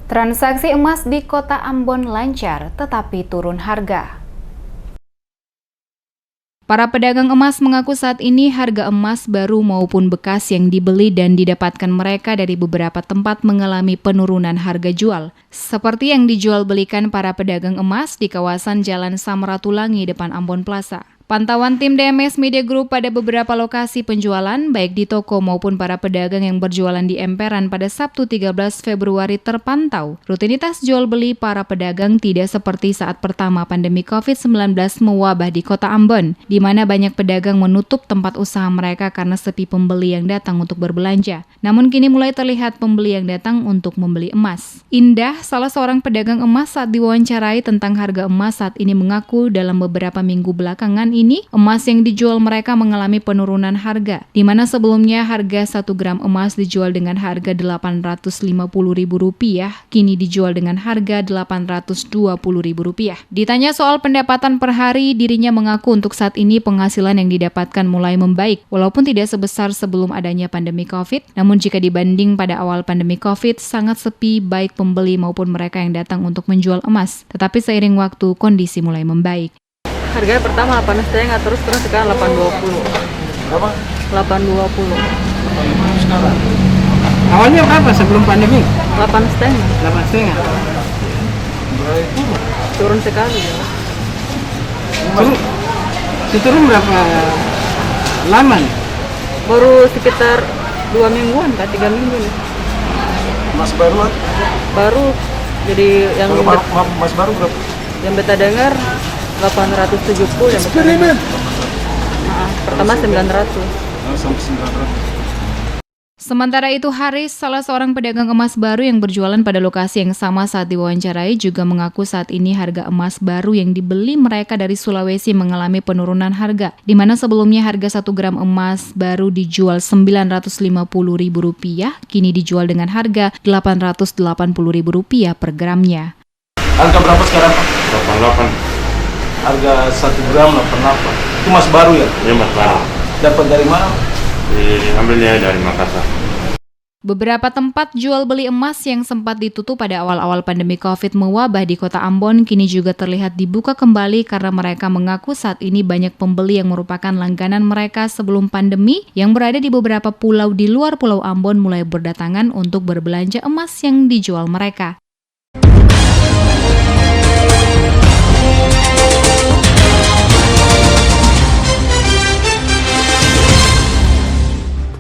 Transaksi emas di Kota Ambon lancar, tetapi turun harga. Para pedagang emas mengaku saat ini harga emas baru maupun bekas yang dibeli dan didapatkan mereka dari beberapa tempat mengalami penurunan harga jual. Seperti yang dijual belikan para pedagang emas di kawasan Jalan Samratulangi depan Ambon Plaza. Pantauan tim DMS Media Group pada beberapa lokasi penjualan, baik di toko maupun para pedagang yang berjualan di emperan pada Sabtu 13 Februari terpantau. Rutinitas jual beli para pedagang tidak seperti saat pertama pandemi COVID-19 mewabah di Kota Ambon, di mana banyak pedagang menutup tempat usaha mereka karena sepi pembeli yang datang untuk berbelanja. Namun kini mulai terlihat pembeli yang datang untuk membeli emas. Indah, salah seorang pedagang emas saat diwawancarai tentang harga emas saat ini mengaku dalam beberapa minggu belakangan ini, emas yang dijual mereka mengalami penurunan harga, di mana sebelumnya harga 1 gram emas dijual dengan harga Rp850.000, kini dijual dengan harga Rp820.000. Ditanya soal pendapatan per hari, dirinya mengaku untuk saat ini penghasilan yang didapatkan mulai membaik, walaupun tidak sebesar sebelum adanya pandemi COVID, namun jika dibanding pada awal pandemi COVID, sangat sepi baik pembeli maupun mereka yang datang untuk menjual emas. Tetapi seiring waktu, kondisi mulai membaik. Harganya pertama 8,5, terus sekarang 8,20. Berapa? 8,20. Sekarang. Awalnya berapa sebelum pandemi? 8,5. 8,5. Turun sekali ya. Turun berapa lama nih? Baru sekitar 2 mingguan, 3 minggu nih. Mas baru? Baru, jadi yang Mas baru berapa? yang beta dengar 870 yang Eksperimen. pertama 900. Sampai 900. Sementara itu, Haris, salah seorang pedagang emas baru yang berjualan pada lokasi yang sama saat diwawancarai, juga mengaku saat ini harga emas baru yang dibeli mereka dari Sulawesi mengalami penurunan harga, di mana sebelumnya harga 1 gram emas baru dijual Rp950.000, kini dijual dengan harga Rp880.000 per gramnya. Harga berapa sekarang, Pak? 88. Harga 1 gram 88. Itu mas baru ya? Iya, mas baru. Dapat dari mana? Diambilnya dari Makassar. Beberapa tempat jual beli emas yang sempat ditutup pada awal-awal pandemi COVID mewabah di Kota Ambon kini juga terlihat dibuka kembali karena mereka mengaku saat ini banyak pembeli yang merupakan langganan mereka sebelum pandemi yang berada di beberapa pulau di luar Pulau Ambon mulai berdatangan untuk berbelanja emas yang dijual mereka.